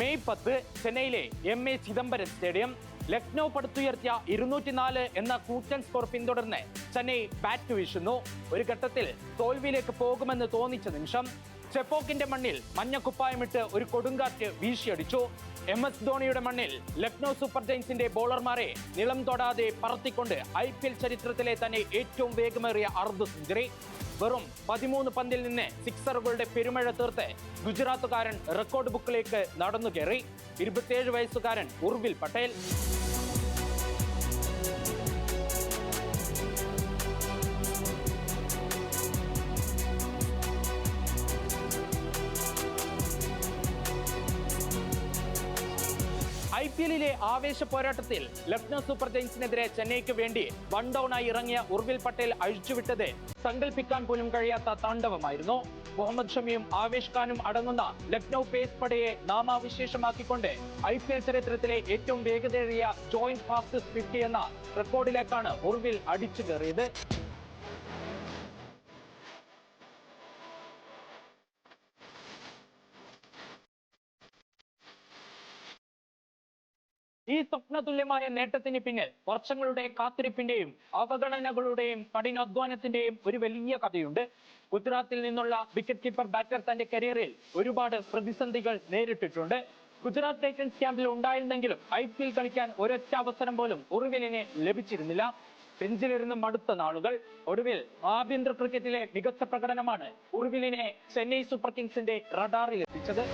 May 10 ചെന്നൈയിലെ MA Chidambaram stadium. Lucknow പടുത്തുയർത്തിയ 204 എന്ന കൂറ്റൻ സ്കോർ പിന്തുടർന്ന് ചെന്നൈ ബാറ്റ് വീശുന്നു. ഒരു ഘട്ടത്തിൽ തോൽവിയിലേക്ക് പോകുമെന്ന് തോന്നിച്ച നിമിഷം ചെപ്പോക്കിന്റെ മണ്ണിൽ മഞ്ഞക്കുപ്പായമിട്ട് ഒരു കൊടുങ്കാറ്റ് വീശിയടിച്ചു. MS ധോണിയുടെ മണ്ണിൽ ലക്നൗ സൂപ്പർ ജയൻസിന്റെ ബോളർമാരെ നിലം തൊടാതെ പറത്തിക്കൊണ്ട് IPL ചരിത്രത്തിലെ തന്നെ ഏറ്റവും വേഗമേറിയ അർദ്ധ സെഞ്ചുറി. വെറും 13 പന്തിൽ നിന്ന് സിക്സറുകളുടെ പെരുമഴ തീർത്ത് ഗുജറാത്തുകാരൻ റെക്കോർഡ് ബുക്കിലേക്ക് നടന്നു കയറി. 27 വയസ്സുകാരൻ ഉർവിൽ പട്ടേൽ. IPL-ലെ ആവേശ പോരാട്ടത്തിൽ ലക്നൗ സൂപ്പർ ജയൻസിനെതിരെ ചെന്നൈക്ക് വേണ്ടി 1 ഡൗണായി ഇറങ്ങിയ ഉർവിൽ പട്ടേൽ അഴിച്ചുവിട്ടത് സങ്കല്പിക്കാൻ പോലും കഴിയാത്ത താണ്ഡവമായിരുന്നു. മുഹമ്മദ് ഷമിയും ആവേശ് ഖാനും അടങ്ങുന്ന ലക്നൗ പേസ് പടയെ നാമാവിശേഷമാക്കിക്കൊണ്ട് IPL ചരിത്രത്തിലെ ഏറ്റവും വേഗതയേറിയ ജോയിന്റ് ഫാസ്റ്റസ്റ്റ് 50 എന്ന റെക്കോർഡിലേക്കാണ് ഉർവിൽ അടിച്ചു കയറിയത്. ഈ സ്വപ്നതുല്യമായ നേട്ടത്തിന് പിന്നിൽ വർഷങ്ങളുടെ കാത്തിരിപ്പിന്റെയും അവഗണനകളുടെയും കഠിനാധ്വാനത്തിന്റെയും ഒരു വലിയ കഥയുണ്ട്. ഗുജറാത്തിൽ നിന്നുള്ള വിക്കറ്റ് കീപ്പർ ബാറ്റർ തന്റെ കരിയറിൽ ഒരുപാട് പ്രതിസന്ധികൾ നേരിട്ടിട്ടുണ്ട്. ഗുജറാത്ത് ടൈറ്റൻസ് ക്യാമ്പിൽ ഉണ്ടായിരുന്നെങ്കിലും IPL കളിക്കാൻ ഒരൊറ്റ അവസരം പോലും ഉർവിലിന് ലഭിച്ചിരുന്നില്ല. ബെഞ്ചിലിരുന്ന് മടുത്ത നാളുകൾ. ഒടുവിൽ ആഭ്യന്തര ക്രിക്കറ്റിലെ മികച്ച പ്രകടനമാണ് ഉർവിലിനെ ചെന്നൈ സൂപ്പർ കിങ്സിന്റെ റഡാറിൽ എത്തിച്ചത്.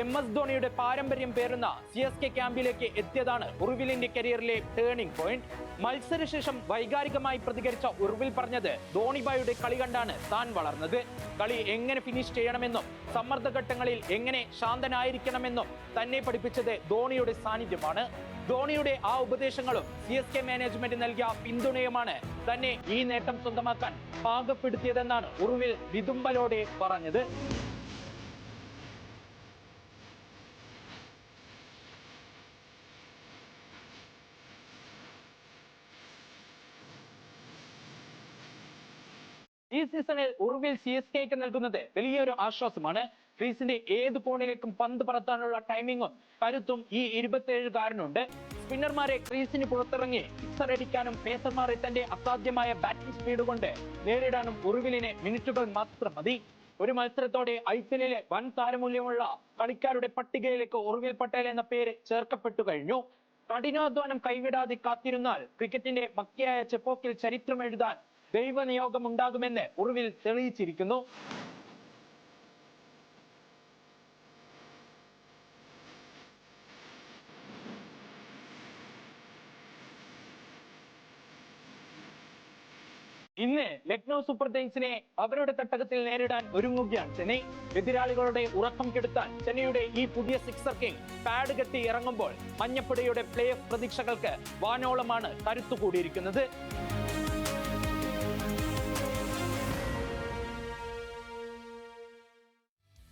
MS ധോണിയുടെ പാരമ്പര്യം പേരുന്ന CSK ക്യാമ്പിലേക്ക് എത്തിയതാണ് ഉർവിലിന്റെ കരിയറിലെ ടേണിംഗ് പോയിന്റ്. മത്സരശേഷം വൈകാരികമായി പ്രതികരിച്ച ഉർവിൽ പറഞ്ഞത് ധോണിബായുടെ കളി കണ്ടാണ് താൻ വളർന്നത്. കളി എങ്ങനെ ഫിനിഷ് ചെയ്യണമെന്നും സമ്മർദ്ദഘട്ടങ്ങളിൽ എങ്ങനെ ശാന്തനായിരിക്കണമെന്നും തന്നെ പഠിപ്പിച്ചത് ധോണിയുടെ സാന്നിധ്യമാണ്. ധോണിയുടെ ആ ഉപദേശങ്ങളും CSK മാനേജ്മെന്റ് നൽകിയ പിന്തുണയുമാണ് തന്നെ ഈ നേട്ടം സ്വന്തമാക്കാൻ പാകപ്പെടുത്തിയതെന്നാണ് ഉർവിൽ വിതുമ്പലോടെ പറഞ്ഞത്. ഈ സീസണിൽ ഉർവിൽ CSKക്ക് നൽകുന്നത് വലിയൊരു ആശ്വാസമാണ്. ക്രീസിന്റെ ഏത് കോണിലേക്കും പന്ത് പറത്താനുള്ള ടൈമിങ്ങും കരുത്തും ഈ 27-കാരനുണ്ട്. സ്പിന്നർമാരെ ക്രീസിന് പുറത്തിറങ്ങി സിക്സർ അടിക്കാനും പേസർമാരെ തന്റെ അസാധ്യമായ ബാറ്റിംഗ് സ്പീഡ് കൊണ്ട് നേരിടാനും ഉർവിലിന് മിനിറ്റുകൾ മാത്രം മതി. ഒരു മത്സരത്തോടെ IPL-ലെ വൻ താരമൂല്യമുള്ള കളിക്കാരുടെ പട്ടികയിലേക്ക് ഉർവിൽ പട്ടേൽ എന്ന പേര് ചേർക്കപ്പെട്ടു കഴിഞ്ഞു. കഠിനാധ്വാനം കൈവിടാതെ കാത്തിരുന്നാൽ ക്രിക്കറ്റിന്റെ മക്കിയായ ചെപ്പോക്കിൽ ചരിത്രം എഴുതാൻ ദൈവനിയോഗം ഉണ്ടാകുമെന്ന് ഉർവിൽ തെളിയിച്ചിരിക്കുന്നു. ഇന്ന് ലക്നൗ സൂപ്പർ ജയൻസിനെ അവരുടെ തട്ടകത്തിൽ നേരിടാൻ ഒരുങ്ങുകയാണ് ചെന്നൈ. എതിരാളികളുടെ ഉറക്കം കെടുത്താൻ ചെന്നൈയുടെ ഈ പുതിയ സിക്സർ കിങ് പാഡ് കെട്ടി ഇറങ്ങുമ്പോൾ മഞ്ഞപ്പടയുടെ പ്ലേ ഓഫ് പ്രതീക്ഷകൾക്ക് വാനോളമാണ് കരുത്തു കൂടിയിരിക്കുന്നത്.